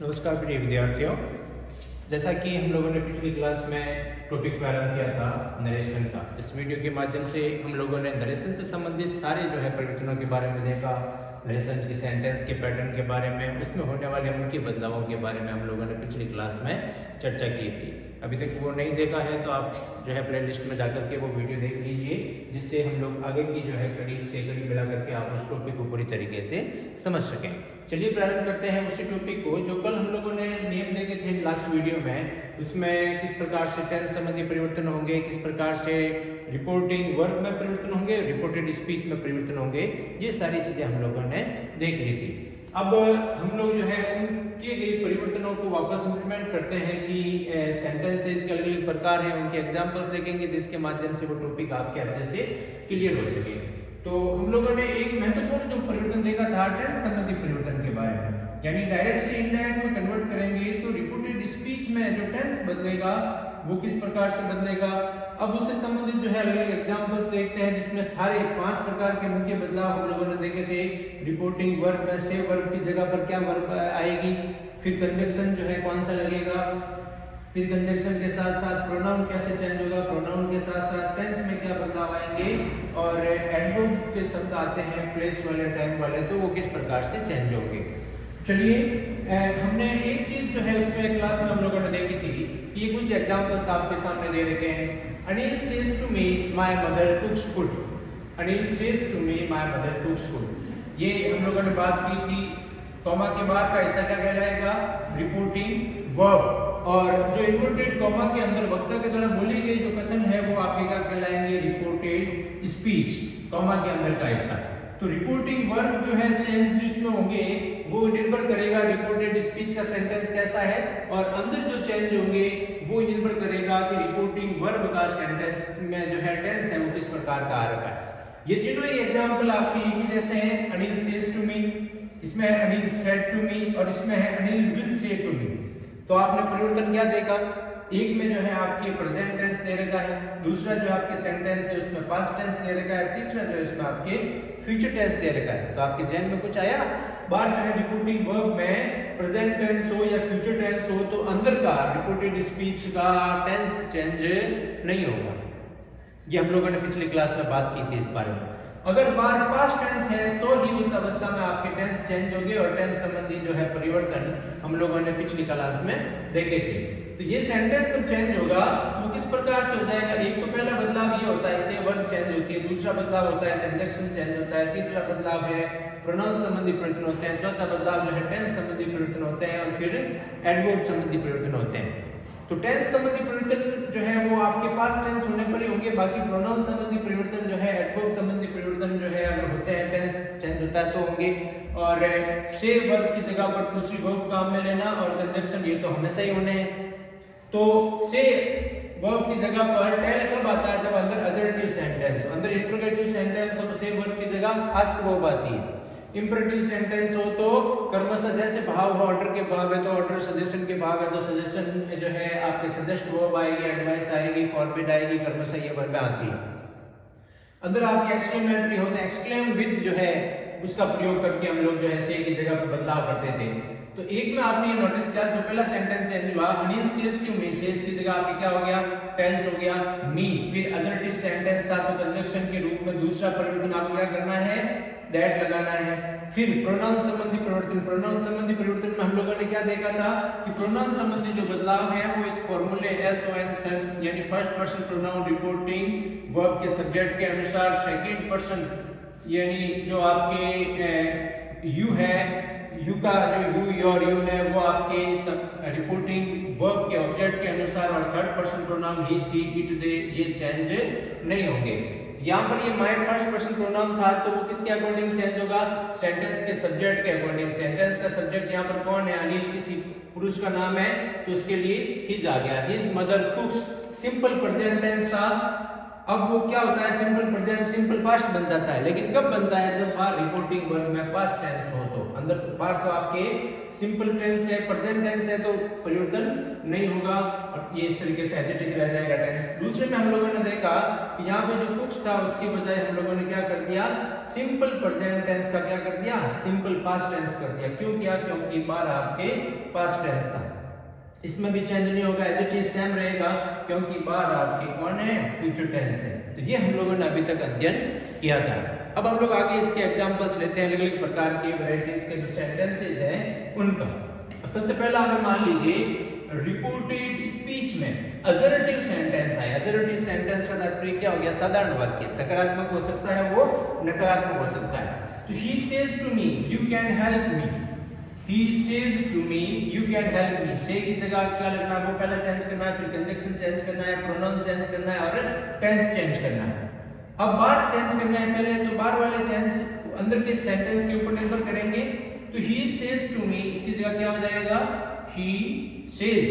नमस्कार प्रिय विद्यार्थियों, जैसा कि हम लोगों ने पिछली क्लास में टॉपिक प्रारंभ किया था नरेशन का। इस वीडियो के माध्यम से हम लोगों ने नरेशन से संबंधित सारे जो है परिवर्तनों के बारे में देखा, नरेशन की सेंटेंस के पैटर्न के बारे में, उसमें होने वाले मुख्य बदलावों के बारे में हम लोगों ने पिछली क्लास में चर्चा की थी। अभी तक वो नहीं देखा है तो आप जो है प्लेलिस्ट में जाकर के वो वीडियो देख लीजिए, जिससे हम लोग आगे की जो है कड़ी से कड़ी मिला करके आप उस टॉपिक को पूरी तरीके से समझ सकें। चलिए प्रारंभ करते हैं उसी टॉपिक को जो कल हम लोगों ने नियम देखे थे लास्ट वीडियो में। उसमें किस प्रकार से टेंस संबंधी परिवर्तन होंगे, किस प्रकार से रिपोर्टिंग वर्ब में परिवर्तन होंगे, रिपोर्टेड स्पीच में परिवर्तन होंगे, ये सारी चीजें हम लोगों ने देख ली थी। अब हम लोग जो है उन किए गए परिवर्तनों को वापस इंप्लीमेंट करते हैं कि सेंटेंसेस के अलग अलग प्रकार हैं, उनके एग्जांपल्स देखेंगे जिसके माध्यम से वो टॉपिक आपके अच्छे से क्लियर हो सके। तो हम लोगों ने एक महत्वपूर्ण जो परिवर्तन देखा था टेंस संबंधी परिवर्तन के बारे में, यानी डायरेक्ट से इनडायरेक्ट में कन्वर्ट करेंगे तो रिपोर्टेड स्पीच में जो टेंस बदलेगा वो किस प्रकार से बदलेगा। अब उससे संबंधित जो है अलग अलग एग्जांपल्स देखते हैं, जिसमें सारे 5 प्रकार के मुख्य बदलाव हम लोगों ने देखे थे। रिपोर्टिंग वर्ब में से वर्ब की जगह पर क्या वर्ब आएगी, फिर कंजक्शन जो है कौन सा लगेगा, फिर कंजक्शन के साथ साथ प्रोनाउन कैसे चेंज होगा, प्रोनाउन के साथ साथ टेंस में क्या बदलाव आएंगे, और एडवर्ब के शब्द आते हैं प्लेस वाले टाइम वाले, तो वो किस प्रकार से चेंज होंगे। चलिए हमने एक चीज जो है उसमें क्लास में हम लोगों ने देखी थी कि ये कुछ एग्जांपल्स आपके सामने दे रखे हैं। Anil says to me my mother cooks food. Anil says to me my mother cooks food, ये हम लोगों ने बात की थी। कॉमा के बाद का हिस्सा क्या कहलाएगा, रिपोर्टिंग वर्ब, और जो इन्वर्टेड कॉमा के अंदर वक्ता के द्वारा बोली गई जो कथन है वो आपके क्या कहलाएंगे, रिपोर्टेड स्पीच, कॉमा के अंदर का हिस्सा। तो रिपोर्टिंग वर्ब जो है चेंज जिसमें होंगे वो निर्भर करेगा रिपोर्टेड स्पीच का सेंटेंस कैसा है, और अंदर जो चेंज होंगे वो निर्भर करेगा कि रिपोर्टिंग वर्ब का सेंटेंस में जो है टेंस है वो किस प्रकार का आ रहा है। ये तीनों ही एग्जांपल आपके एक ही जैसे हैं। अनिल सेज टू मी, इसमें है अनिल सेड टू मी, और इसमें है Anil will say to me. तो आपने परिवर्तन क्या देखा, एक में जो है आपके प्रेजेंट टेंस दे रखा है, दूसरा जो आपके सेंटेंस है उसमें पास्ट टेंस दे रखा है, तीसरा जो है इसमें आपके फ्यूचर टेंस दे रखा है। तो आपके जहन में कुछ आया, बार जो है रिपोर्टिंग वर्ब में प्रेजेंट टेंस हो या फ्यूचर टेंस हो तो अंदर का रिपोर्टेड स्पीच का टेंस चेंज नहीं होगा। ये हम लोगों ने पिछली क्लास में बात की थी इस बारे में। अगर बार पास्ट टेंस है तो ही उस अवस्था में आपके टेंस चेंज होंगे, और टेंस संबंधी जो है परिवर्तन हम लोगों ने पिछली क्लास में देखे थे। तो ये सेंटेंस जब चेंज होगा तो किस प्रकार से हो जाएगा, एक तो पहला बदलाव ये होता है से वर्ब चेंज होती है, दूसरा बदलाव होता है कंजक्शन चेंज होता है, तीसरा बदलाव है प्रोनाउन संबंधी परिवर्तन होते हैं, चौथा बदलाव जो है टेंस संबंधी परिवर्तन होते हैं, और फिर एडवर्ब संबंधी परिवर्तन होते हैं। तो टेंस संबंधी परिवर्तन जो है वो आपके पास टेंस होने पर ही होंगे, बाकी प्रोनाउन संबंधी परिवर्तन जो है, एडवर्ब संबंधी परिवर्तन जो है अगर होते हैं टेंस चेंज होता है तो होंगे। और से वर्ब की जगह पर दूसरी वर्ब काम में लेना और कंजक्शन ये तो हमेशा ही होने हैं। तो से वर्ब की जगह पर टेल कब आता है, जब अंदर असर्टिव सेंटेंस, अंदर इंट्रोगेटिव सेंटेंस हो तो से वर्ब की जगह आस्क वर्ब आती है। इंपरेटिव सेंटेंस हो तो कर्मशः, जैसे भाव हो, ऑर्डर के भाव है तो ऑर्डर, सजेशन के भाव है तो सजेशन जो है आपके सजेस्ट वर्ब आएगी, एडवाइस आएगी, फॉरबिड आएगी, कर्मशः ये वर्ब आती है। अंदर आपके एक्सक्लेमेटरी हो तो एक्सक्लेम विद जो है उसका प्रयोग करके हम लोग जो है से की जगह पर बदलाव करते थे। तो एक में आपने ये नोटिस किया, जो पहला सेंटेंस चेंज हुआ Anil says to me, says की जगह आपके क्या हो गया, टेंस हो गया मी। फिर असर्टिव सेंटेंस था तो कंजक्शन के रूप में दूसरा परिवर्तन आपको क्या करना है, दैट लगाना है। फिर प्रोनाउन संबंधी परिवर्तन, प्रोनाउन संबंधी परिवर्तन में हम लोगों ने क्या देखा था कि प्रोनाउन संबंधी जो बदलाव है वो इस फॉर्मूले SON सन यानी first person pronoun reporting verb के सब्जेक्ट के अनुसार सेकंड पर्सन यानी जो आपके यू है, यू का जो यू योर यू है वो आपके रिपोर्टिंग वर्ब के ऑब्जेक्ट के अनुसार, और third person pronoun he see it they ये चेंज नहीं होंगे। यहाँ पर ये माय फर्स्ट पर्सन प्रोनाउन था तो वो किसके अकॉर्डिंग चेंज होगा, सेंटेंस के सब्जेक्ट के अकॉर्डिंग। सेंटेंस का सब्जेक्ट यहाँ पर कौन है, अनिल किसी पुरुष का नाम है तो उसके लिए हिज आ गया, his mother cooks. Simple present tense था अब वो क्या होता है, सिंपल प्रेजेंट सिंपल पास्ट बन जाता है। लेकिन कब बनता है, जब बाहर रिपोर्टिंग वर्ब में पास्ट टेंस हो तो। अंदर बाहर तो आपके सिंपल टेंस है, प्रेजेंट टेंस है, तो परिवर्तन नहीं होगा और ये इस तरीके से एज इट इज रह जाएगा टेंस। दूसरे में हम लोगों ने देखा कि यहाँ पे जो कुछ था उसके बजाय हम लोगों ने क्या कर दिया, सिंपल प्रेजेंट टेंस का क्या कर दिया, सिंपल पास्ट टेंस कर दिया। क्यों किया, क्योंकि बाहर आपके पास्ट टेंस था। इसमें भी चेंज नहीं होगा, एज इट इज सेम रहेगा, क्योंकि बाहर आपके कौन है, फ्यूचर टेंस है। तो ये हम लोगों ने अभी तक अध्ययन किया था। अब हम लोग आगे इसके एग्जांपल्स लेते हैं, अलग अलग प्रकार के वैरायटीज के जो सेंटेंसेस हैं उनका। सबसे पहला अगर मान लीजिए रिपोर्टेड स्पीच में असर्टिव सेंटेंस है। असर्टिव सेंटेंस का तात्पर्य क्या हो गया, साधारण वाक्य, सकारात्मक हो सकता है, वो नकारात्मक हो सकता है। तो he says to me you can help me, He says to me, you can help me. Say की जगह क्या लगना है, वो पहला चेंज करना है, फिर कंजक्शन चेंज करना है, प्रोनाउन चेंज करना है और टेंस चेंज करना है। अब बार चेंज करना है पहले, तो बार वाले चेंज अंदर के सेंटेंस के ऊपर निर्भर करेंगे। तो he says to me इसकी जगह क्या हो जाएगा, he says।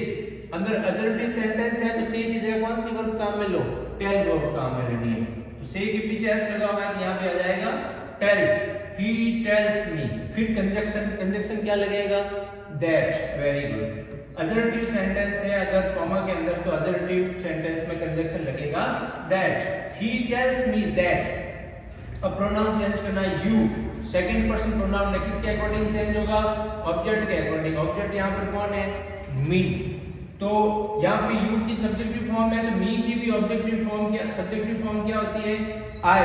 अंदर असर्टिव सेंटेंस है तो say की जगह कौन सी वर्ब काम में लो, tell वर्ब काम में लेनी है। तो say के पीछे s लगा हुआ है तो यहाँ पे आ जाएगा tells। He tells me, फिर कंजक्शन क्या लगेगा, that। Very good. Assertive sentence है, अगर कॉमा के अंदर तो असर्टिव सेंटेंस में कंजक्शन लगेगा that। He tells me that। अब प्रोनाउन चेंज करना है you, सेकंड पर्सन प्रोनाउन है, किसके अकॉर्डिंग चेंज होगा, ऑब्जेक्ट के अकॉर्डिंग। ऑब्जेक्ट यहाँ पर कौन है, me। तो यहाँ पे you की सब्जेक्टिव फॉर्म है, तो me की भी ऑब्जेक्टिव फॉर्म क्या, सब्जेक्टिव फॉर्म क्या होती है, I।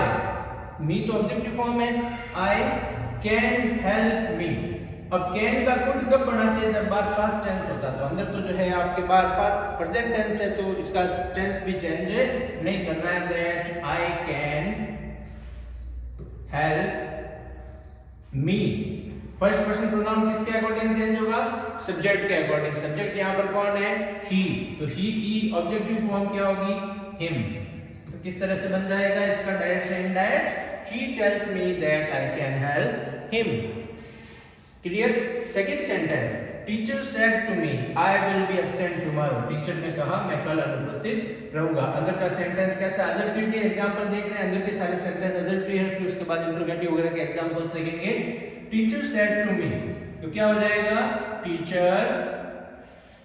मी तो ऑब्जेक्टिव फॉर्म है, आई कैन हेल्प मी। अब कैन का कुड कब बनाते हैं, जब बार पास्ट टेंस होता है। तो अंदर तो जो है आपके बार पास्ट प्रेजेंट टेंस है, तो इसका टेंस भी चेंज नहीं करना है। That I can help me. First person pronoun किसके अकॉर्डिंग चेंज होगा, सब्जेक्ट के अकॉर्डिंग। सब्जेक्ट यहाँ पर कौन है, ही। तो ही की ऑब्जेक्टिव फॉर्म क्या होगी, हिम। तो किस तरह से बन जाएगा इसका डायरेक्ट से indirect, he tells me that I can help him। Clear. Second sentence, teacher said to me I will be absent tomorrow। Teacher ने कहा मैं कल अनुपस्थित रहूंगा। अंदर का सेंटेंस कैसा, असर्टिव के एग्जांपल देख रहे हैं, अंदर के सारे सेंटेंस असर्टिव है, फिर उसके बाद इंटरोगेटिव वगैरह के एग्जांपल्स देखेंगे। टीचर said to me तो क्या हो जाएगा, टीचर।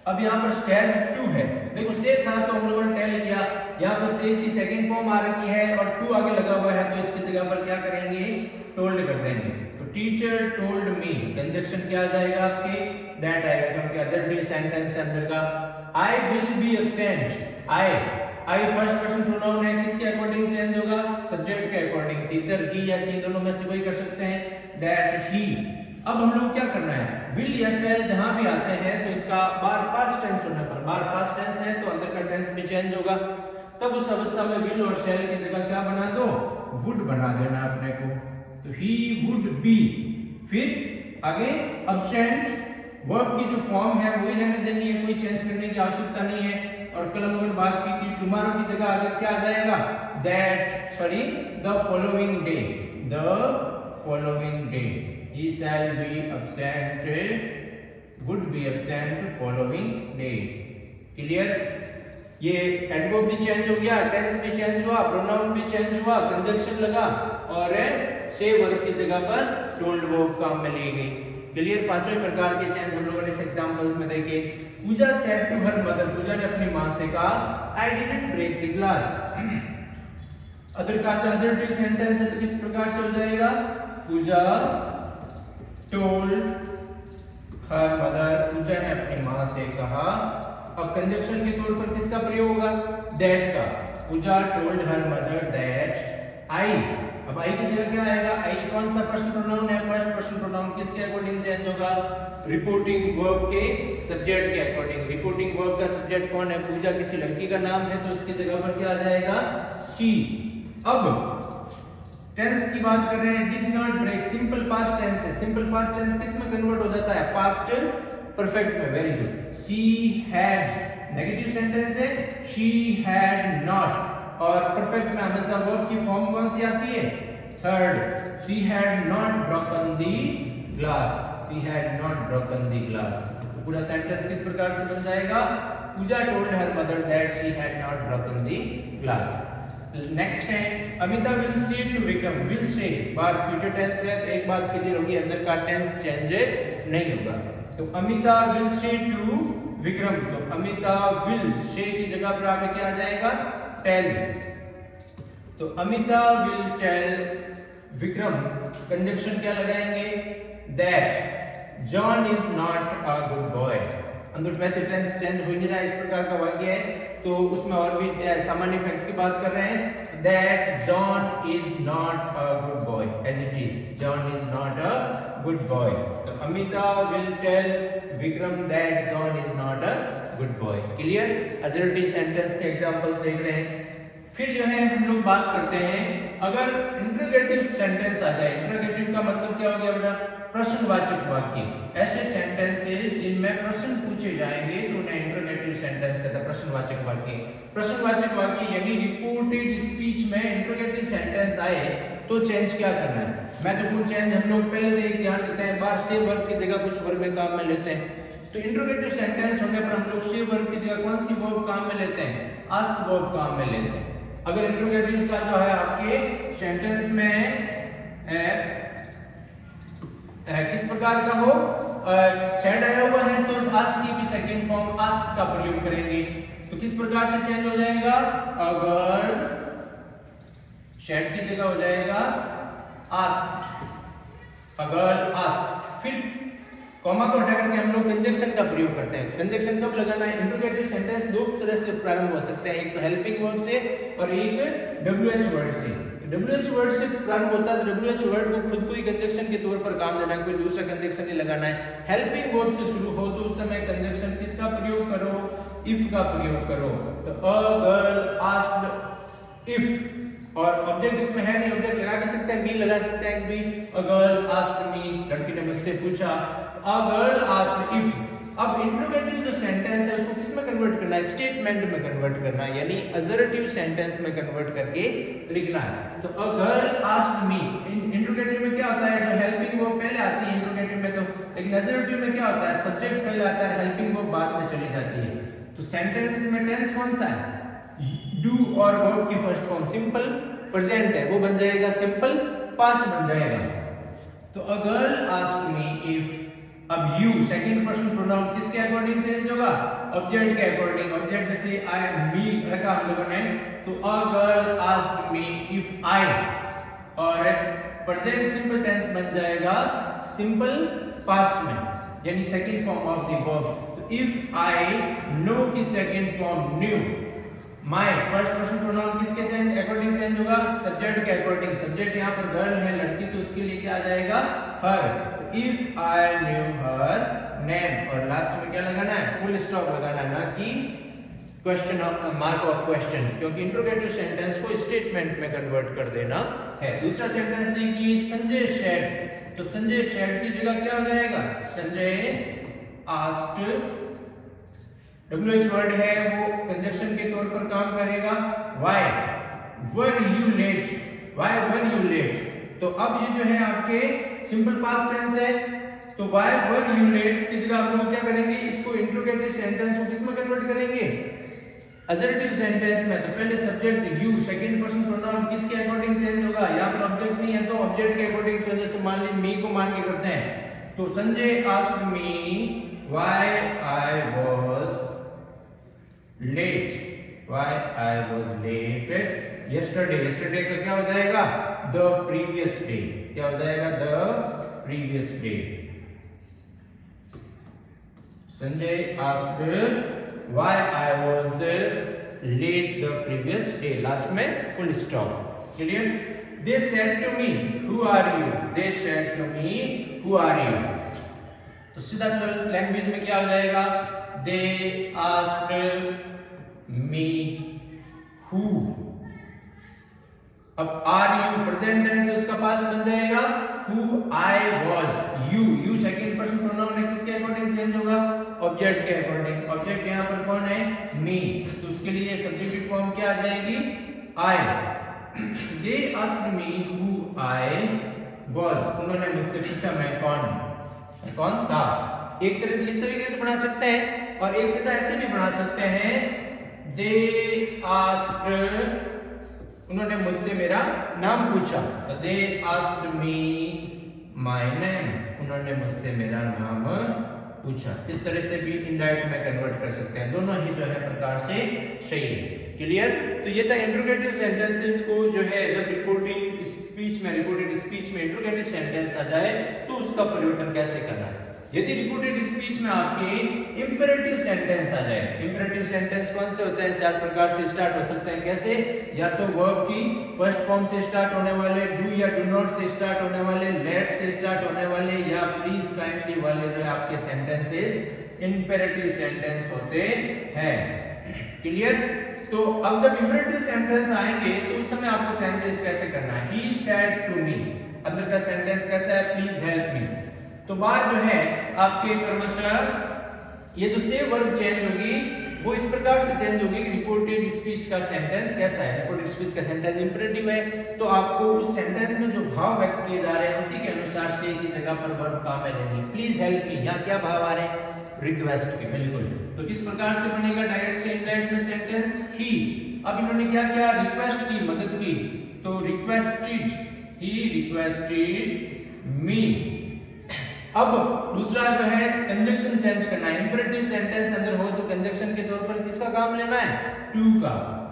अब यहाँ पर said to है, देखो से था तो हम लोगों ने टेल किया, यहाँ पर से की सेकंड फॉर्म आ रखी है और टू आगे लगा हुआ है, तो इसकी जगह पर क्या करेंगे, टोल्ड कर देंगे। तो टीचर टोल्ड मी, कंजक्शन क्या आ जाएगा आपके, दैट आएगा, क्योंकि असर्टिव सेंटेंस है अंदर का। I will be absent, I first person pronoun है, किसके अकॉर्डिंग चेंज होगा, सब्जेक्ट के अकॉर्डिंग। टीचर ही या सी दोनों में से कोई कर सकते हैं, दैट ही। अब हम लोग क्या करना है, विल या शैल जहां भी आते हैं तो इसका बार पास्ट टेंस होने पर, बार पास्ट टेंस है तो अंदर का टेंस भी चेंज होगा। तब उस अवस्था में विल और शैल की जगह क्या बना दो, वुड बना देना अपने को। तो ही वुड बी, फिर आगे एब्सेंट वर्ब की जो फॉर्म है वही रहने देनी है, कोई चेंज करने की आवश्यकता नहीं है। और कल हम लोग बात की थी टुमारो की जगह आगे क्या आ जाएगा, that, sorry the following day, the following day. He shall be absent, would be absent following day। Clear. ये एडवर्ब भी चेंज हो गया, टेंस भी चेंज हुआ, प्रोनाउन भी चेंज हुआ, कंजक्शन लगा और से वर्ब की जगह पर टोल्ड वर्ब काम में ली गई। क्लियर। पांचों प्रकार के चेंज हम लोगों ने इस एग्जांपल्स में देखे। Puja said to her mother, Puja ने अपनी मां से कहा I didn't break the glass. Other का असर्टिव सेंटेंस है तो किस प्रकार से हो जाएगा, पूजा told her mother, पूजा ने अपनी मां से कहा। अब कंजक्शन के तौर पर किसका प्रयोग होगा, that का। पूजा told her mother that I। अब I की जगह क्या आएगा, I कौन सा पर्सन प्रोनाउन है, फर्स्ट पर्सन प्रोनाउन, किसके अकॉर्डिंग चेंज होगा, रिपोर्टिंग वर्ब के सब्जेक्ट के अकॉर्डिंग। रिपोर्टिंग वर्ब का सब्जेक्ट कौन है, पूजा किसी लड़की का नाम है तो उसकी जगह पर क्या आ जाएगा, she। अब टेंस की बात कर रहे हैं, did not break, simple past tense है। सिंपल पास्ट टेंस किस में कन्वर्ट हो जाता है, पास्ट परफेक्ट में। Very good. She had, negative sentence है, शी हैड नॉट। और परफेक्ट में हमेशा वर्ब की फॉर्म कौन सी आती है, third. She had not broken the glass, she had not broken the glass. तो पूरा सेंटेंस किस प्रकार से बन जाएगा, Pooja told her mother that she had not broken the glass. Next है Amita will say to Vikram. Will say बात फ्यूचर टेंस है तो एक बात क्लियर होगी, अंदर का टेंस चेंज नहीं होगा। तो Amita will say to Vikram, तो अमिता विल से की जगह पर आपके क्या आ जाएगा, टेल। तो Amita will tell Vikram, conjunction क्या लगाएंगे, that John is not a good boy. अंदर में से टेंस चेंज हो नहीं रहा, इस प्रकार का वाक्य है तो उसमें और भी सामान्य फैक्ट की बात कर रहे हैं। That John is not a good boy as it is, John is not a good boy. तो Amita will tell Vikram that John is not a good boy. Clear, assertive sentence के एग्जांपल्स देख रहे हैं। फिर जो है हम लोग बात करते हैं अगर इंटरोगेटिव सेंटेंस आ जाए। इंटरोगेटिव का मतलब क्या हो गया बेटा, प्रश्नवाचक वाक्य। ऐसे सेंटेंसेस जिनमें प्रश्न पूछे जाएंगे तो उन्हें इंटरोगेटिव सेंटेंस कहते हैं, प्रश्नवाचक वाक्य। प्रश्नवाचक वाक्य यानी रिपोर्टेड स्पीच में इंटरोगेटिव सेंटेंस आए तो चेंज क्या करना है, महत्वपूर्ण चेंज हम लोग पहले से एक ध्यान देते हैं, बार से वर्ब की जगह कुछ वर्ब में काम में लेते हैं। तो इंटरोगेटिव सेंटेंस होने पर हम लोग से वर्ब की जगह कौन सी वर्ब काम में लेते हैं, आस्क वर्ब काम में लेते हैं। अगर इंटरोगेटिव का जो है आपके सेंटेंस में किस प्रकार का हो, शेड आया हुआ है तो आस्क की भी सेकंड फॉर्म आस्क का प्रयोग करेंगे। तो किस प्रकार से चेंज हो जाएगा, अगर शेड की जगह हो जाएगा आस्क्ड, अगर आस्क्ड। फिर कॉमा को हटा करके हम लोग कंजक्शन का प्रयोग करते हैं। कंजक्शन कब लगाना है, इंटरोगेटिव सेंटेंस दो तरह से प्रारंभ हो सकते हैं, एक तो हेल्पिंग वर्ब से और एक WH वर्ड से। WH वर्ड से प्रारंभ होता है तो WH वर्ड को खुद को ही कंजक्शन के तौर पर काम देना है, कोई दूसरा कंजक्शन नहीं लगाना है। हेल्पिंग वर्ब से शुरू हो तो उस समय कंजक्शन किसका प्रयोग करो, इफ का प्रयोग करो। तो अ गर्ल आस्क्ड इफ, और ऑब्जेक्ट इसमें है नहीं, ऑब्जेक्ट लगा भी सकते हैं, मी लगा सकते हैं भी, अ गर्ल आस्क्ड मी, लड़की ने मुझसे पूछा, तो अ गर्ल आस्क्ड इफ। अब इंटरोगेटिव जो सेंटेंस है उसको किस में कन्वर्ट करना है, स्टेटमेंट में कन्वर्ट करना है, यानी असर्टिव सेंटेंस में कन्वर्ट करके लिखना है। तो a girl asked me, interrogative में क्या होता है, जो हेल्पिंग वर्ब पहले आती है इंटरोगेटिव में, तो लेकिन असर्टिव में क्या होता है, सब्जेक्ट पहले आता है, हेल्पिंग वर्ब बाद में चली जाती है। तो सेंटेंस में टेंस कौन सा है, डू और वर्ब की फर्स्ट फॉर्म सिंपल प्रेजेंट है, वो बन जाएगा सिंपल पास्ट बन जाएगा। तो a girl asked me if, अब यू सेकंड पर्सन प्रोनाउन किसके अकॉर्डिंग चेंज होगा, ऑब्जेक्ट के अकॉर्डिंग। ऑब्जेक्ट जैसे आई मी रखा हम लोगों ने, तो a girl asked me if I, और प्रेजेंट सिंपल टेंस बन जाएगा सिंपल पास्ट में, यानी second form of the verb. तो इफ आई नो की second form new, my first person pronoun किसके चेंज अकॉर्डिंग चेंज होगा, सब्जेक्ट के अकॉर्डिंग। सब्जेक्ट यहाँ पर गर्ल है लड़की, तो उसके लिए क्या आ जाएगा, हर। तो if I knew her name, और लास्ट में क्या लगाना है, फुल स्टॉप लगाना, ना कि question of mark of question, क्योंकि इंटरोगेटिव सेंटेंस को स्टेटमेंट में कन्वर्ट कर देना है। दूसरा सेंटेंस देखिए, संजय शेड, तो संजय शेड की जगह क्या हो जाएगा, संजय आस्क्ड, WH वर्ड है वो कंजक्शन के तौर पर काम करेगा। Why were you late, why were you late, तो अब ये जो है आपके सिंपल पास्ट टेंस है, तो why were you late की जगह हम लोग क्या करेंगे, इसको इंटरोगेटिव सेंटेंस को किस में कन्वर्ट करेंगे, असर्टिव सेंटेंस में। तो पहले subject you, second person pronoun किसके अकॉर्डिंग चेंज होगा, यहाँ पर ऑब्जेक्ट नहीं है तो ऑब्जेक्ट के अकॉर्डिंग चेंज, जैसे मान ली मी को मान के करते हैं। तो Sanjay asked me why I was late, why I was late yesterday, yesterday का क्या हो जाएगा, द प्रीवियस डे, क्या हो जाएगा, the previous day. Sanjay asked why I was late the previous day, last में full stop. Clear. They said to me who are you, they said to me who are you, तो सीधा सरल language में क्या हो जाएगा, दे आस्क्ड मी हु। अब are you present tense है, उसका पास्ट बन जाएगा who I was, you, you second person pronoun है, किसके अकॉर्डिंग चेंज होगा, ऑब्जेक्ट के अकॉर्डिंग। ऑब्जेक्ट यहाँ पर कौन है, मी, तो उसके लिए सब्जेक्टिव फॉर्म क्या आ जाएगी, I. They asked me who I was, उन्होंने मुझसे पूछा मैं कौन था। एक तरह इस तरीके से बना सकते हैं, और एक सीधा ऐसे भी बना सकते हैं, दे आस्क्ड, उन्होंने मुझसे मेरा नाम पूछा, तो दे आस्क्ड मी माय नेम, उन्होंने मुझसे मेरा नाम पूछा। इस तरह से भी इनडायरेक्ट में कन्वर्ट कर सकते हैं, दोनों ही जो है प्रकार से सही है। क्लियर? तो ये था इंट्रोगेटिव सेंटेंसेस को जो है जब रिपोर्टिंग स्पीच में, रिपोर्टेड स्पीच में इंट्रोगेटिव सेंटेंस आ जाए तो उसका परिवर्तन कैसे करना है। यदि रिपोर्टेड स्पीच में आपके इंपेरेटिव सेंटेंस आ जाए, इंपेरेटिव सेंटेंस कौन से होते हैं? 4 प्रकार से स्टार्ट हो सकते हैं। कैसे? या तो वर्ब की फर्स्ट फॉर्म से स्टार्ट होने वाले, डू या डू नॉट से स्टार्ट होने वाले, लेट से स्टार्ट होने वाले, या प्लीज काइंडली वाले जो है आपके सेंटेंसेस इंपेरेटिव सेंटेंस होते हैं। क्लियर? तो अब जब इंपेरेटिव सेंटेंस आएंगे तो उस समय आपको चेंजेस कैसे करना है। ही सेड टू मी, अंदर का सेंटेंस कैसा है? Please help me. तो बाहर जो है आपके क्रमशः ये जो से वर्ब चेंज होगी वो इस प्रकार से चेंज होगी कि रिपोर्टेड स्पीच का सेंटेंस कैसा है। रिपोर्टेड स्पीच का सेंटेंस इंपेरेटिव है तो आपको उस सेंटेंस में जो भाव व्यक्त किए जा रहे हैं उसी के अनुसार से की जगह पर वर्ब काम में लेनी है। प्लीज हेल्प मी, यहाँ क्या भाव आ रहे हैं? रिक्वेस्ट के। बिल्कुल। तो किस प्रकार से बनेगा डायरेक्ट से इनडायरेक्ट में सेंटेंस? ही। अब इन्होंने क्या किया? रिक्वेस्ट की, मदद की, तो रिक्वेस्टेड, ही रिक्वेस्टेड मी। अब दूसरा जो है कंजंक्शन चेंज करना है। इंपेरेटिव सेंटेंस अंदर हो तो कंजंक्शन के तौर पर किसका काम लेना है? टू का।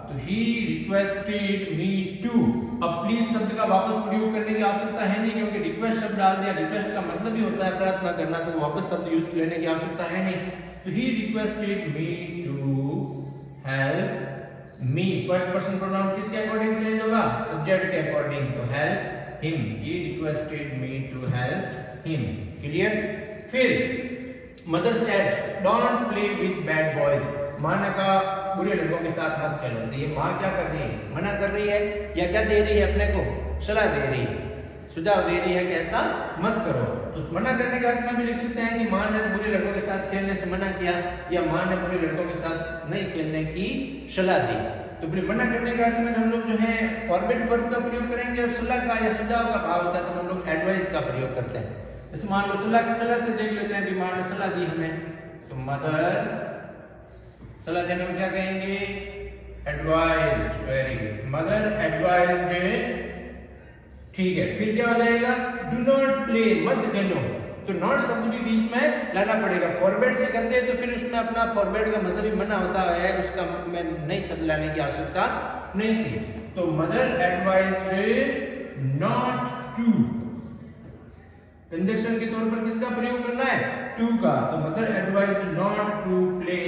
तो ही रिक्वेस्टेड मी टू। अब प्लीज शब्द का वापस प्रयोग करने की आवश्यकता है नहीं क्योंकि रिक्वेस्ट शब्द डाल दिया। रिक्वेस्ट का मतलब ही होता है प्रार्थना करना, तो वापस शब्द यूज लेने की आवश्यकता है नहीं। तो he requested me to help me. First person pronoun किसके अकॉर्डिंग चेंज होगा? सब्जेक्ट के अकॉर्डिंग। तो help him, he requested me to help him. Clear? फिर mother said don't play with bad boys, मां ने कहा बुरे लड़कों के साथ मत खेलो। तो ये मां क्या कर रही है? मना कर रही है या क्या दे रही है? अपने को सलाह दे रही है, सुझाव दे रही है कि ऐसा मत करो। तो मना करने के अर्थ में भी लिख सकते हैं कि मां ने बुरे लड़कों के साथ खेलने से मना किया या मां ने बुरे लड़कों के साथ नहीं खेलने की सलाह दी। तो फिर मना करने के अर्थ में हम लोग जो है फॉरवर्ड वर्ब का प्रयोग करेंगे और सलाह का या सुझाव का भाव होता है तो हम लोग एडवाइस का प्रयोग करते हैं। जैसे मान लो सलाह से देख लेते हैं, मां ने सलाह दी हमें, तो मदर सलाह देने में क्या कहेंगे? Advised. Very good, mother advised. ठीक है, फिर क्या हो जाएगा? डू नॉट प्ले, मत खेलो। तो नॉट शब्द भी बीच में लाना पड़ेगा। फॉरवर्ड से करते हैं तो फिर उसमें अपना फॉरवर्ड का मतलब ही मना होता है, उसका में नई शब्द लाने की आवश्यकता नहीं थी। तो mother advised not to, conjunction के तौर पर किसका प्रयोग करना है? टू का। तो mother advised not to play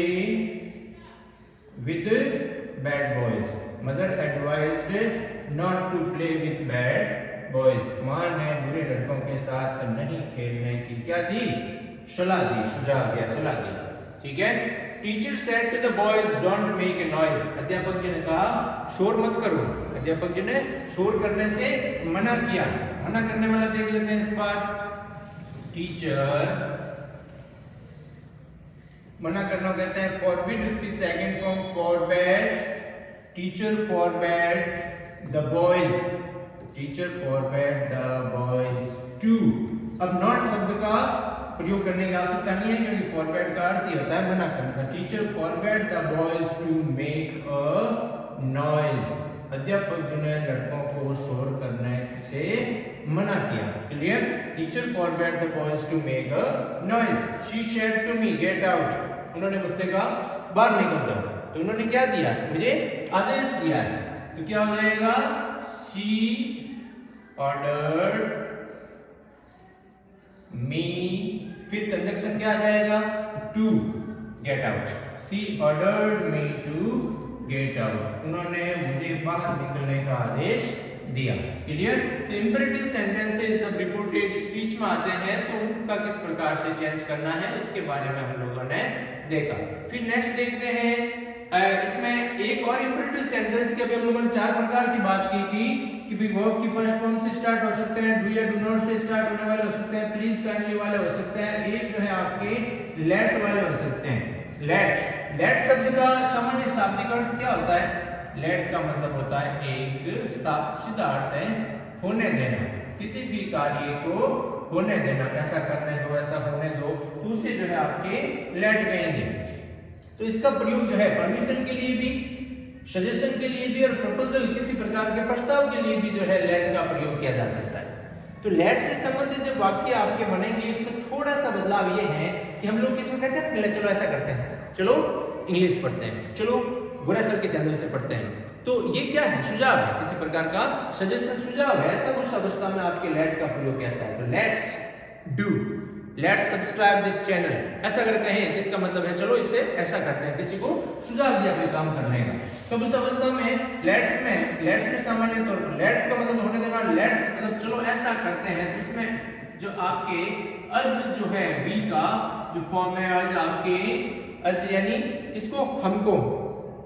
with bad boys, mother advised not to play with bad boys. मां ने बुरे लड़कों के साथ नहीं खेलने की क्या दी? सलाह दी, सुझाव दिया, सलाह दी। ठीक है। Teacher said to the boys don't make a noise, अध्यापक जी ने कहा शोर मत करो। अध्यापक जी ने शोर करने से मना किया। मना करने वाला देख लेते हैं इस बार। टीचर मना करना कहते हैं फॉरबिड, इसकी second form forbade. Teacher forbade the boys, teacher forbade the boys to. अब नॉट शब्द का प्रयोग करने की आवश्यकता नहीं है क्योंकि फॉरबैड का अर्थ ही होता है मना करना। Teacher forbade the boys to make a noise, अध्यापक जी ने लड़कों को शोर करने से मना किया। Clear? Teacher forbade the boys to make a noise. She said to me get out, उन्होंने मुझसे कहा बाहर निकल जाओ। तो उन्होंने क्या दिया? मुझे आदेश दिया है। तो क्या हो जाएगा? शी ऑर्डर्ड मी, फिर कंजंक्शन क्या आ जाएगा? To get out. She ordered me to get out, उन्होंने मुझे बाहर निकलने का आदेश दिया। क्लियर? तो इंपेरेटिव सेंटेंसेस जब रिपोर्टेड स्पीच में आते हैं तो उनका किस प्रकार से चेंज करना है उसके बारे में हम लोगों ने देखा। फिर नेक्स्ट देखते हैं, इसमें एक और इंपेरेटिव सेंटेंस के अभी हम लोगों ने 4 प्रकार की बात की थी कि भी वर्ब की फर्स्ट फॉर्म से स्टार्ट हो सकते हैं, डू या डू नॉट से स्टार्ट होने वाले हो सकते हैं, प्लीज काइंडली वाले हो सकते हैं, एक जो है आपके लेट वाले हो सकते हैं। लेट शब्द का सामान्य शाब्दिक अर्थ क्या होता है? लेट का मतलब होता है एक सीधा अर्थ है होने देना, किसी भी कार्य को होने देना, ऐसा करने दो, ऐसा होने दो, तो उसे जो है आपके लेट कहेंगे। तो इसका प्रयोग जो है परमिशन के लिए भी सजेशन के लिए भी और प्रपोजल किसी प्रकार के प्रस्ताव के लिए भी जो है लेट का प्रयोग किया जा सकता है। तो लेट से संबंधित जो वाक्य आपके बनेंगे इसमें थोड़ा सा बदलाव ये है कि हम लोग इसमें कहते हैं चलो ऐसा करते हैं, चलो इंग्लिश पढ़ते हैं, चलो गोरा सर के चैनल से पढ़ते हैं। तो ये क्या है, सुझाव है, किसी प्रकार का सजेशन सुझाव है, तब उस अवस्था में आपके लेट का प्रयोग किया है। तो let's do, let's subscribe this channel, ऐसा अगर कहें तो इसका मतलब है चलो इसे ऐसा करते हैं, किसी को सुझाव दिया कोई काम करने का। तब उस अवस्था में लेट्स में सामान्य तौर पर लेट का मतलब होने देना, लेट्स मतलब चलो ऐसा करते हैं। तो इसमें जो आपके अज जो है वी का जो फॉर्म है अज आपके अज यानी किसको, हमको,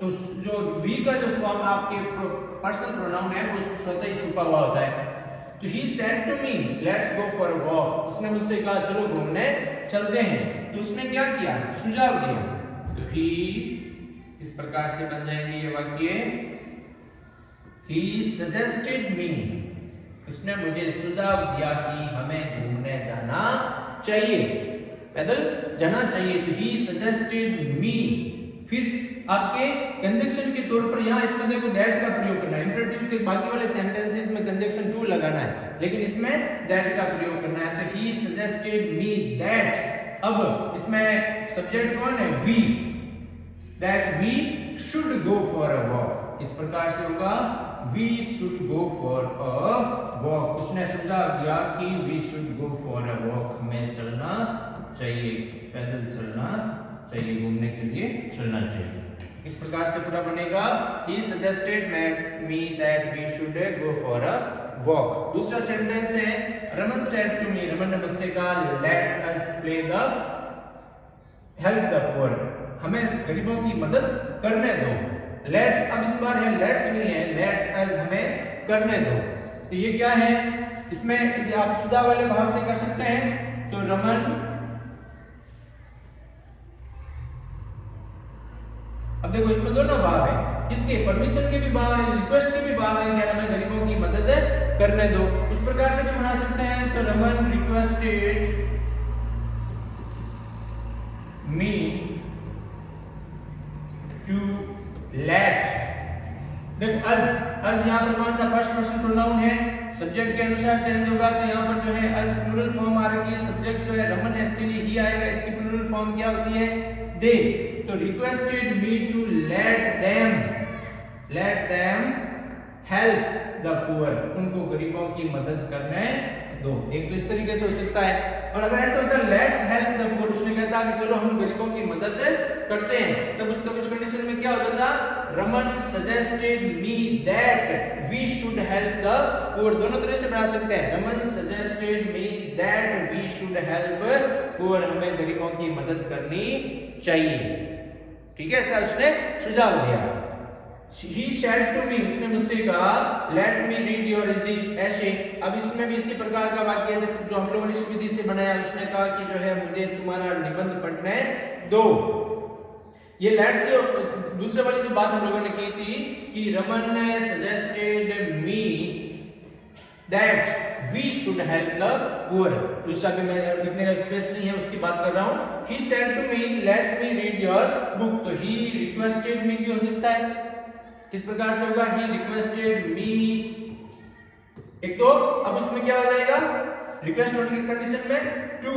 तो जो वी का जो फॉर्म आपके पर्सनल प्रोनाउन है वो स्वतः ही छुपा हुआ होता है। तो he said to me let's go for a walk, उसने मुझसे कहा चलो घूमने चलते हैं। तो उसने क्या किया, सुझाव दिया। तो he इस प्रकार से बन जाएंगे ये वाक्य, he suggested me, उसने मुझे सुझाव दिया कि हमें घूमने जाना चाहिए, पैदल जाना चाहिए। तो he suggested me, फिर आपके कंजंक्शन के तौर पर यहाँ इसमें देखो दैट का प्रयोग करना है। इंटरेटिव के बाकी वाले सेंटेंसेस में कंजंक्शन टू लगाना है, लेकिन इसमें दैट का प्रयोग करना है। तो he suggested me that, अब इसमें सब्जेक्ट कौन है, we, that we should go for a walk, इस प्रकार से होगा we should go for a walk। उसने सुझाव दिया कि we should go for a walk, हमें चलना चाहिए, पैदल चलना चाहिए, घूमने के लिए चलना चाहिए। इस प्रकार से पूरा बनेगा he suggested me that we should go for a walk। दूसरा सेंटेंस है Raman said to me, Raman ने मुझसे कहा let us play the help the poor, हमें गरीबों की मदद करने दो। let अब इस बार है let's नहीं है, let us हमें करने दो। तो ये क्या है, इसमें आप सुझाव वाले भाव से कर सकते हैं। तो रमन, अब देखो इसमें दोनों भाव है, किसके, परमिशन के भी भाव है, रिक्वेस्ट के भी भाव है कि हमें गरीबों की मदद करने दो। उस प्रकार से भी बना सकते हैं। तो Raman requested me to let, देखो अज यहाँ पर कौन सा फर्स्ट पर्सन प्रोनाउन है, सब्जेक्ट के अनुसार चेंज होगा। तो यहाँ पर जो है अज प्लूरल फॉर्म आ रही है, सब्जेक्ट जो है रमन है, इसके लिए ही आएगा, इसकी प्लूरल फॉर्म क्या होती है, दे। तो requested me to let them help the poor, उनको गरीबों की मदद करने दो। एक तो इस तरीके से हो सकता है, और अगर ऐसा होता है लेट्स हेल्प द पुअर, उसने कहता कि चलो हम गरीबों की मदद करते हैं, तब उसका कुछ कंडीशन में क्या हो जाता, Raman suggested me that we should help the poor. दोनों तरह से बना सकते हैं, Raman suggested me that we should help poor, हमें गरीबों की मदद करनी चाहिए। ठीक है, ऐसा उसने सुझाव दिया। He said to me, उसने मुझसे कहा let me read your essay। अब इसमें भी इसी प्रकार का वाक्य है जैसे जो हम लोगों ने इस विधि से बनाया। उसने कहा कि जो है मुझे तुम्हारा निबंध पढ़ने दो। ये लेट्स जो दूसरे वाली जो बात हम लोगों ने की थी कि रमन ने suggested me that we should help the poor, दूसरा भी मैं लिखने का स्पेस नहीं है उसकी बात कर रहा हूं। he said to me let me read your book, तो he requested me भी हो सकता है, किस प्रकार से होगा, he requested me। एक तो अब उसमें क्या हो जाएगा, रिक्वेस्ट होने की कंडीशन में to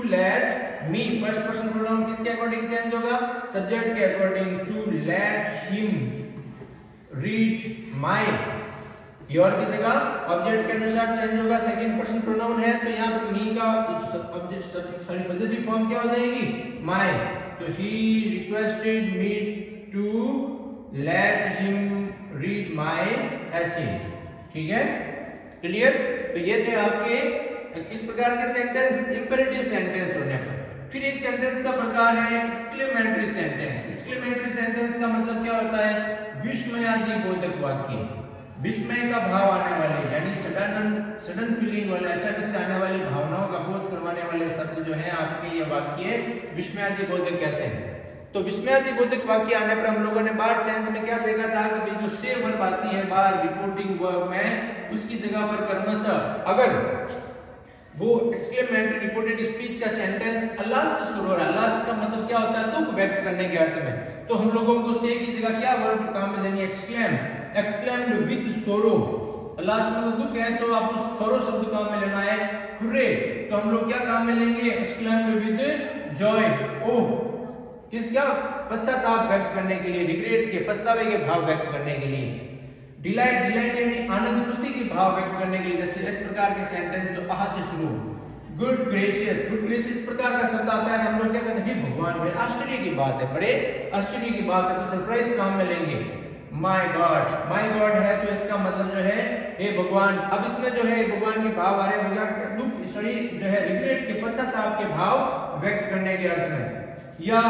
let me, first person pronoun किसके अकॉर्डिंग चेंज होगा, सब्जेक्ट के according, to let him read my, your की जगह ऑब्जेक्ट के अनुसार चेंज होगा, सेकंड पर्सन प्रोनाउन है तो यहाँ पर मी का ऑब्जेक्ट सॉरी पॉजिटिव फॉर्म क्या हो जाएगी, माय। तो he requested me to let him read my essay. ठीक है, क्लियर। तो ये थे आपके किस प्रकार के सेंटेंस, इंपेरेटिव सेंटेंस होने पर। फिर एक सेंटेंस का प्रकार है एक्सक्लेमेटरी सेंटेंस। एक्सक्लेमेटरी सेंटेंस का मतलब क्या होता है, विस्मयादि बोधक वाक्य, विस्मय का भाव आने वाले यानी सडन फीलिंग वाले, अचानक से आने वाली भावनाओं का बोध करवाने वाले शब्द जो है आपके ये वाक्य विस्मयादि बोधक कहते हैं। तो विस्मयादि बोधक वाक्य आने पर हम लोगों ने बार चांस में क्या देखा था कि भाई जो से वर्ब आती है बार रिपोर्टिंग वर्ब में, उसकी जगह पर कर्मशः अगर वो एक्सक्लेमेटरी रिपोर्टेड स्पीच का सेंटेंस अल्लाह से शुरू हो रहा है, अल्लाह का मतलब क्या होता है? दुख व्यक्त करने के अर्थ में। तो हम लोगों को से की जगह क्या वर्ब काम में लेनी है? एक्सक्लेम, एक्सक्लेम्ड विद सोरो। लास्ट में तो दुख है तो आपको सोरो शब्द काम में लेना है। हुर्रे तो हम लोग क्या काम में लेंगे? Exclaimed with Joy. ओह, किस क्या? पश्चाताप व्यक्त करने के लिए, रिग्रेट के, पछतावे के भाव व्यक्त करने के लिए। डिलाइट, डिलाइट यानी आनंद, खुशी के भाव व्यक्त करने के लिए, जैसे इस प्रकार के सेंटेंस जो आह से शुरू। गुड ग्रेशियस, गुड ग्रेशियस इस प्रकार का शब्द आता है, हम लोग क्या कहते हैं? भगवान, बड़े आश्चर्य की बात है, बड़े आश्चर्य की बात है, तो सरप्राइज काम में लेंगे। माय गॉड, माय गॉड है तो इसका मतलब जो है हे भगवान। अब इसमें जो है भगवान के भाव आ रहे हैं, दुख, सॉरी जो है रिग्रेट के, पश्चाताप के भाव व्यक्त करने के अर्थ में। या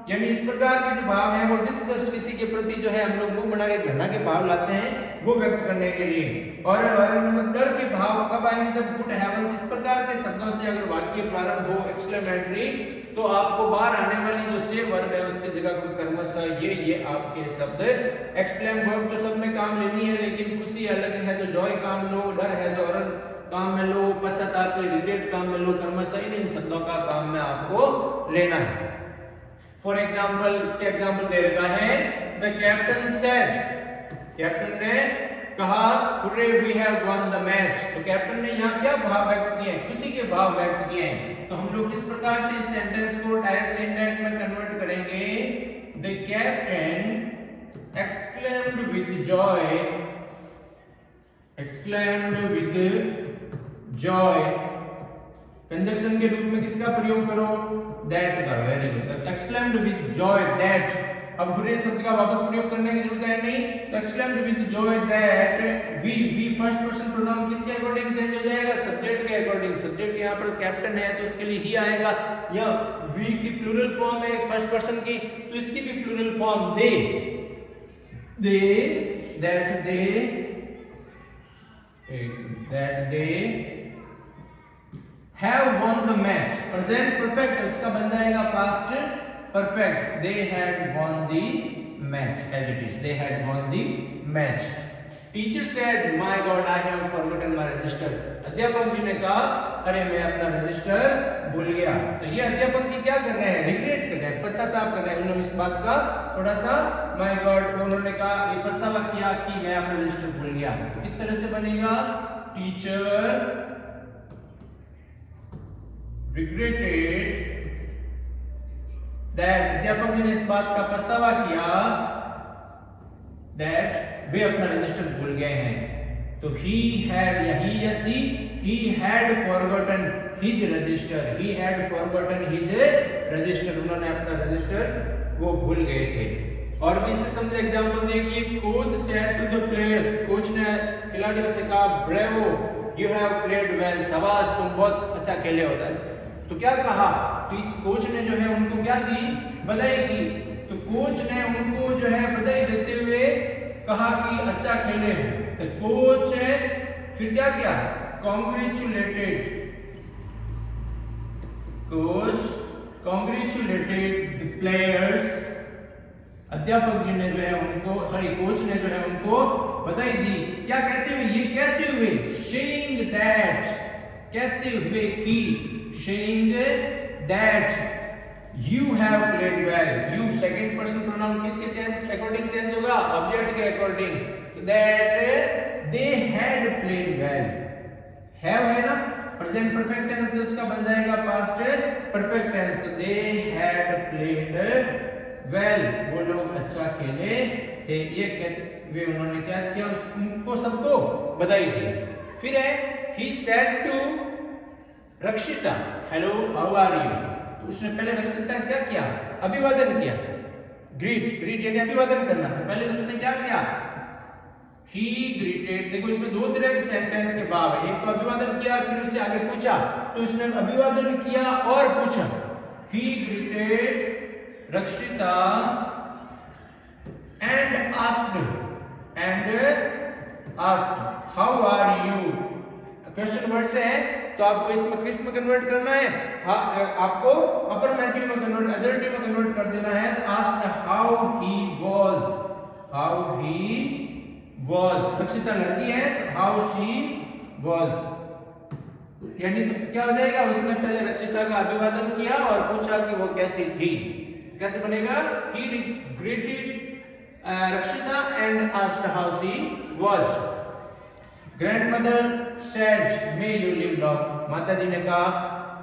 यानी इस प्रकार के जो भाव है वो डिस्गस्ट, किसी के प्रति जो है हम लोग मुंह बना के घृणा के भाव लाते हैं, वो व्यक्त करने के लिए। और मतलब डर के भाव कब आएंगे? जब गुड हेवंस, इस प्रकार के शब्दों से अगर वाक्य प्रारंभ हो एक्सक्लेमेटरी, तो आपको बाहर आने वाली जो से वर्ब है उसकी जगह कोई कर्मशः ये आपके शब्द एक्सक्लेम वर्ब तो सब में काम लेनी है, लेकिन खुशी अलग है तो जॉय काम लो, डर है तो अरर काम में लो, पश्चाताप रिग्रेट काम में लो, कर्मशः इन शब्दों का काम में आपको लेना है। फॉर एग्जाम्पल, इसके एग्जाम्पल दे रखा है, द कैप्टन सेड, कैप्टन ने कहा hurrah we have won the match. तो कैप्टन ने यहाँ क्या भाव व्यक्त किए हैं? खुशी के भाव व्यक्त किए हैं। तो हम लोग किस प्रकार से इस सेंटेंस को डायरेक्ट से इनडायरेक्ट में कन्वर्ट करेंगे? The captain exclaimed with Joy, exclaimed with Joy, conjunction के रूप में किसका प्रयोग करो? दैट का। Very good, exclaimed with joy that. अब हुर्रे शब्द का वापस प्रयोग करने की जरूरत है नहीं, तो exclaimed with joy that we first person pronoun किसके अकॉर्डिंग चेंज हो जाएगा? सब्जेक्ट के अकॉर्डिंग। सब्जेक्ट यहाँ पर कैप्टन है तो उसके लिए ही आएगा, या वी की प्लूरल फॉर्म है फर्स्ट पर्सन की, तो इसकी भी plural form they, that they have won the match। Present perfect उसका बन जाएगा past perfect. they had won the match, as it is, they had won the match। Teacher said my god I have forgotten my register। अध्यापक जी ने कहा अरे मैं अपना रजिस्टर भूल गया। तो ये अध्यापक जी क्या कर रहे हैं? रिग्रेट कर रहे हैं, पश्चाताप कर रहे हैं। उन्होंने इस बात का थोड़ा सा my god को उन्होंने कहा, ये पछतावा किया कि मैं अपना रजिस्टर भूल गया। तो इस तरह से बनेगा टीचर regretted that, अध्यापक जी ने इस बात का पछतावा किया that वे अपना रजिस्टर भूल गए हैं। तो he had या he या she, he had forgotten his register, he had forgotten his register, उन्होंने अपना रजिस्टर वो भूल गए थे। और भी इसे समझे एग्जांपल देखिए, coach said to the players, coach ने खिलाड़ियों से कहा bravo you have played well, शाबाश तुम बहुत अच्छा खेले होता है। तो क्या कहा? कोच ने जो है उनको क्या दी? बधाई की। तो कोच ने उनको जो है बधाई देते हुए कहा कि अच्छा खेले हो। तो कोच फिर क्या किया? Congratulated, coach congratulated the players. अध्यापक जी ने जो है उनको, सॉरी कोच ने जो है उनको बधाई दी। क्या कहते हुए? ये कहते हुए, सेइंग दैट, कहते हुए कि, saying that you have played well। you second person pronoun किसके चेंज अकॉर्डिंग चेंज होगा? ऑब्जेक्ट के अकॉर्डिंग। तो that they had played well, have है ना, प्रेजेंट परफेक्ट टेंस से उसका बन जाएगा पास्ट परफेक्ट टेंस। तो they had played well, वो लोग अच्छा खेले थे। ये वे उन्होंने क्या किया? उनको सबको बधाई दी। फिर है he said to रक्षिता hello how are you। तो उसने पहले रक्षिता क्या किया? अभिवादन किया। ग्रीट यानी अभिवादन करना था। पहले तो उसने क्या किया? he greeted। देखो इसमें दो तरह के सेंटेंस के भाव है, एक तो अभिवादन किया फिर उससे आगे पूछा। तो उसने अभिवादन किया और पूछा। he greeted रक्षिता and asked how are you। Question word से है तो आपको इसमें किस में कन्वर्ट करना है? हाँ, आपको अफर्मेटिव में कन्वर्ट, असर्टिव में कन्वर्ट कर देना है। तो आस्क्ड हाउ ही वाज, रक्षिता लड़की है तो हाउ शी वाज। यानी तो क्या हो जाएगा, उसने पहले रक्षिता का अभिवादन किया और पूछा कि वो कैसी थी। कैसे बनेगा, he greeted Rakshita and asked how she was. Grandmother said, may you live long. माताजी ने कहा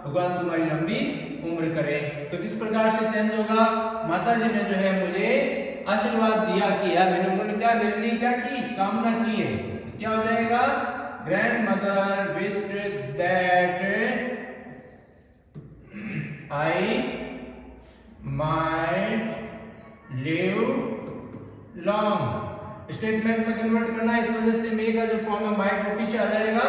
भगवान तुम्हारी लंबी उम्र करे। तो किस प्रकार से चेंज होगा, माताजी ने जो है मुझे आशीर्वाद दिया कि यार मैंने, उन्होंने क्या मेरे लिए क्या की, कामना की है। तो क्या हो जाएगा, grandmother wished that I might live long। Statement में कन्वर्ट करना है, इस वजह से मे का जो फॉर्म है माइट वो पीछे आ जाएगा।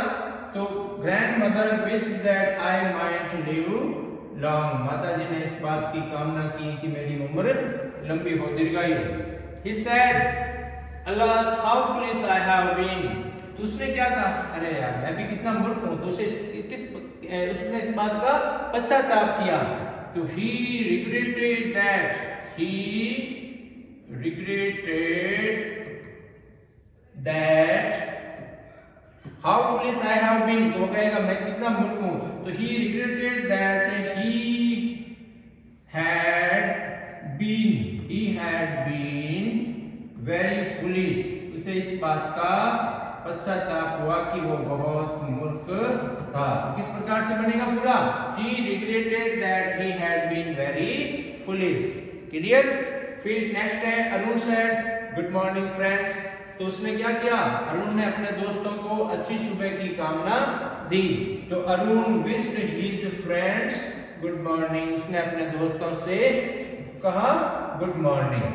तो grandmother wished that I might live long, माताजी ने इस बात की कामना की कि मेरी उम्र लंबी हो, दीर्घायु। He said, alas how foolish I have been। तो उसने क्या कहा, अरे यार मैं भी कितना मूर्ख हूं। तो उसने इस बात का पश्चाताप किया। तो he regretted that how foolish I have been। तो वो कहेगा मैं कितना मूर्ख हूं। तो he regretted that he had been very foolish। उसे इस बात का पश्चाताप हुआ कि वो बहुत मूर्ख था। तो किस प्रकार से बनेगा पूरा, he regretted that he had been very foolish। Clear. फिर नेक्स्ट है Arun said good morning friends. तो उसने क्या किया, अरुण ने अपने दोस्तों को अच्छी सुबह की कामना दी। तो Arun wished his friends good morning, उसने अपने दोस्तों से कहा गुड मॉर्निंग।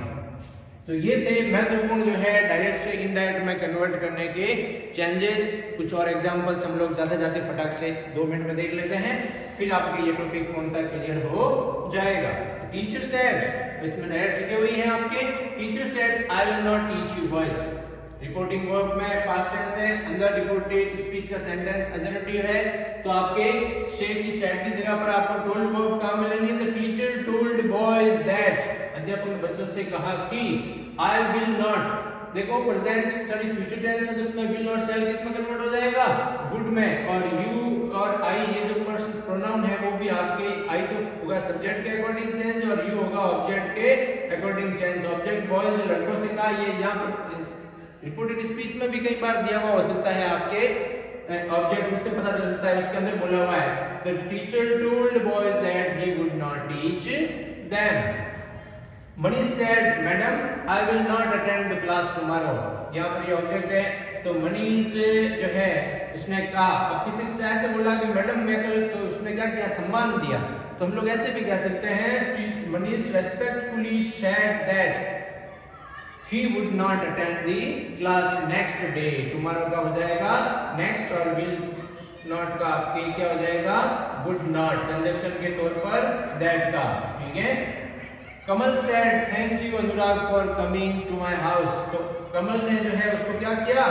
तो ये थे महत्वपूर्ण जो है डायरेक्ट से इनडायरेक्ट में कन्वर्ट करने के चेंजेस। कुछ और एग्जांपल्स हम लोग जाते जाते फटाक से 2 मिनट में देख लेते हैं, फिर आपके ये टॉपिक पूर्णतः क्लियर हो जाएगा। टीचर सेड, इसमें डायरेक्ट लिखे हुई है आपके, teacher said I will not teach you boys. Reporting verb में पास्ट टेंस है, अंदर रिपोर्टेड स्पीच का सेंटेंस अजर्वेटिव है। तो आपके से की सेड की जगह पर आपको टोल्ड वर्ब काम में लेनी है। तो टीचर टोल्ड बॉयज दैट, अध्यापक ने बच्चों से कहा कि आई विल नॉट। देखो प्रेजेंट स्टडी फ्यूचर टेंस है तो उसमें विल और शैल किस में कन्वर्ट हो जाएगा, वुड में। और यू और आई ये जो पर्सन प्रोनाउन है वो भी आपके, आई तो होगा सब्जेक्ट के अकॉर्डिंग चेंज और यू होगा ऑब्जेक्ट के अकॉर्डिंग चेंज। ऑब्जेक्ट बॉयज जो लड़कों से कहा, ये यहाँ पर रिपोर्टेड स्पीच में भी कई बार दिया हुआ हो सकता है आपके ऑब्जेक्ट, उससे पता चल जाता है उसके अंदर बोला हुआ है। The teacher told boys that he would not teach them. Manish said madam I will not attend the class tomorrow. यहाँ पर ये ऑब्जेक्ट है। तो मनीष जो है उसने कहा, अब किसी से ऐसे बोला कि मैडम मैं कल, तो उसने क्या किया, सम्मान दिया। तो हम लोग ऐसे भी कह सकते हैं Manish respectfully said that he would not attend the class next day। tomorrow का हो जाएगा next और will not का आपके क्या हो जाएगा would not, कंजक्शन के तौर पर that का, ठीक है। कमल said thank you Anurag for coming to my house। तो कमल ने जो है उसको क्या किया,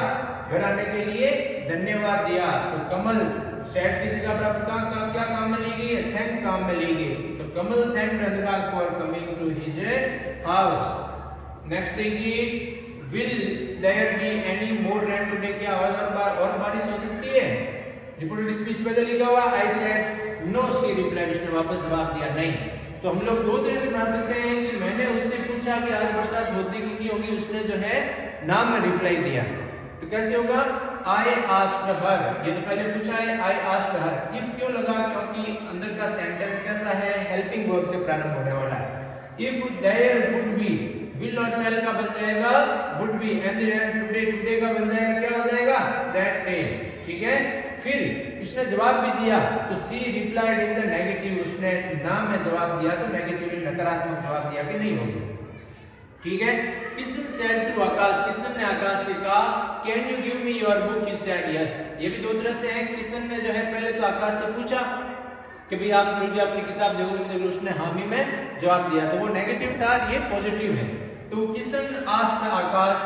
घर आने के लिए धन्यवाद दिया। तो कमल said की जगह पर आपका क्या काम में ली गई है, thank काम में ली गई। तो Kamal thanked Anurag for coming to his house। Next देखिए, will there be any more rain today, क्या और बारिश हो सकती है। रिपोर्टेड स्पीच में जो लिखा हुआ I said no she replied, उसने वापस जवाब दिया नहीं। तो हम लोग दो तरह से बना सकते हैं कि मैंने उससे पूछा कि आज बरसात होती कि नहीं होगी, उसने जो है नाम में रिप्लाई दिया। तो कैसे होगा, आई आस्क्ड हर, ये तो पहले पूछा है आई आस्क्ड हर। इफ क्यों लगा, क्योंकि अंदर का सेंटेंस कैसा है, हेल्पिंग वर्ब से प्रारंभ होने वाला है। If there would be, will और शैल का बन जाएगा would be, and today, today का बन जाएगा क्या हो जाएगा दैट डे, ठीक है। फिर इसने जवाब भी दिया, तो सी रिप्लाइड इन द नेगेटिव, उसने नाम में जवाब दिया तो नेगेटिव नकारात्मक जवाब दिया कि नहीं होगी, ठीक है। किशन सेड टू आकाश, किशन ने आकाश से कहा can you give me your book, he said yes. ये भी दो तरह से है, किशन ने जो है पहले तो आकाश से पूछा कि भाई आप मुझे अपनी किताब दोगे, उसने हामी में जवाब दिया, तो वो नेगेटिव था, ये पॉजिटिव है। तो किशन आस्क्ड आकाश,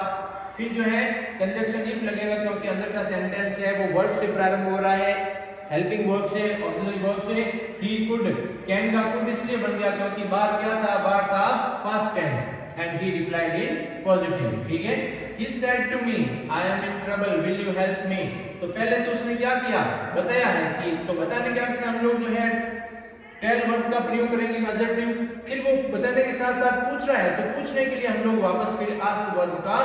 फिर जो है कंजक्शन इफ लगेगा क्योंकि अंदर का सेंटेंस है वो वर्ब से प्रारंभ हो रहा है, हेल्पिंग वर्ब से, ऑक्सिलरी वर्ब से। ही कुड कैन का कुड इसलिए बन गया क्योंकि बार क्या था, बार था past tense and he replied in positive, ठीक है। He said to me I am in trouble will you help me. तो पहले तो उसने क्या किया, बताया है कि, तो बताने के अर्थ में हम लोग जो है टेल वर्ब का प्रयोग करेंगे एडजेक्टिव, फिर वो बताने के साथ साथ पूछ रहा है तो पूछने के लिए हम लोग वापस फिर आस्क वर्ब का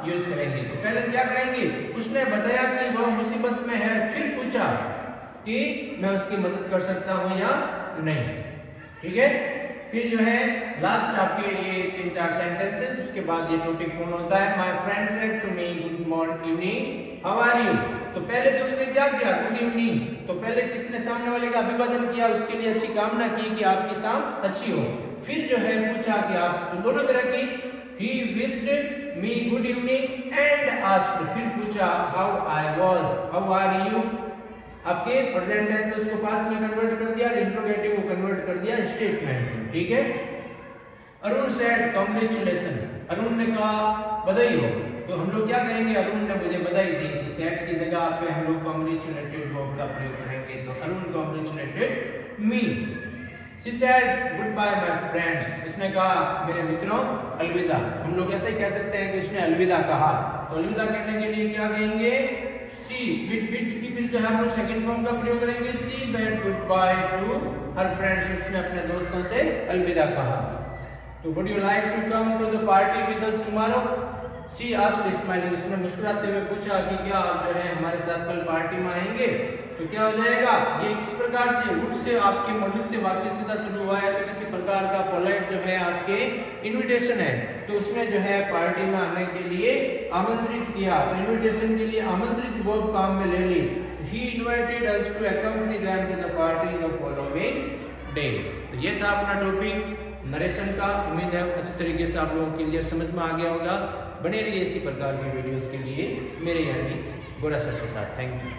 यूज करेंगे। तो पहले क्या करेंगे, उसने बताया कि वह मुसीबत में है, फिर पूछा कि मैं उसकी मदद कर सकता हूं या नहीं, ठीक है। फिर जो है लास्ट आपके ये 3-4 सेंटेंसेस, उसके बाद ये टॉपिक पूर्ण होता है। My friend said to me good morning evening how are you. तो पहले तो उसने क्या किया, गुड इवनिंग, तो पहले किसने सामने वाले का अभिवादन किया, उसके लिए अच्छी कामना की कि आपकी शाम अच्छी हो। फिर जो है पूछा कि आप, तो दोनों तरह की, he wished me good evening and asked, फिर पूछा how I was, how are you। आपके प्रेजेंट टेंस से उसको पास्ट में कन्वर्ट कर दिया और इंट्रोगेटिव को कन्वर्ट कर दिया स्टेटमेंट में, ठीक है। अरुण सेड कांग्रेचुलेशन, अरुण ने कहा बधाई हो। तो हम लोग क्या कहेंगे, अरुण ने मुझे बधाई दी, तो सेड की जगह पे हम लोग कांग्रेचुलेटेड वर्ब का प्रयोग करेंगे। तो अरुण कांग्रेचुलेटेड मी। She said goodbye my friends, उसने कहा मेरे मित्रों अलविदा। हम लोग ऐसा ही कह सकते हैं कि उसने अलविदा कहा। तो अलविदा कहने के लिए क्या कहेंगे, सी बिट की फिर जो है हम लोग सेकंड फॉर्म का प्रयोग करेंगे, she bade good bye to her friends, उसने अपने दोस्तों से अलविदा कहा। तो would you like to come to the party with us tomorrow, she asked smiling, उसने मुस्कुराते हुए पूछा कि क्या आप जो है हमारे साथ कल पार्टी में आएंगे। तो क्या हो जाएगा, ये किस प्रकार से वुड से आपके मॉड्यूल से वाक्य सीधा शुरू हुआ है, तो किसी प्रकार का पोलाइट जो है आपके इनविटेशन है, तो उसने जो है पार्टी में आने के लिए आमंत्रित किया। तो इनविटेशन के लिए आमंत्रित वर्ब काम में ले ली। He invited us to accompany them to the party the following day. तो ये था अपना टॉपिक नरेशन का। उम्मीद है अच्छी तरीके से आप लोगों को क्लियर समझ में आ गया होगा। बने रहिए इसी प्रकार की वीडियोस के लिए मेरे यानी गोरा सर के साथ। Thank you.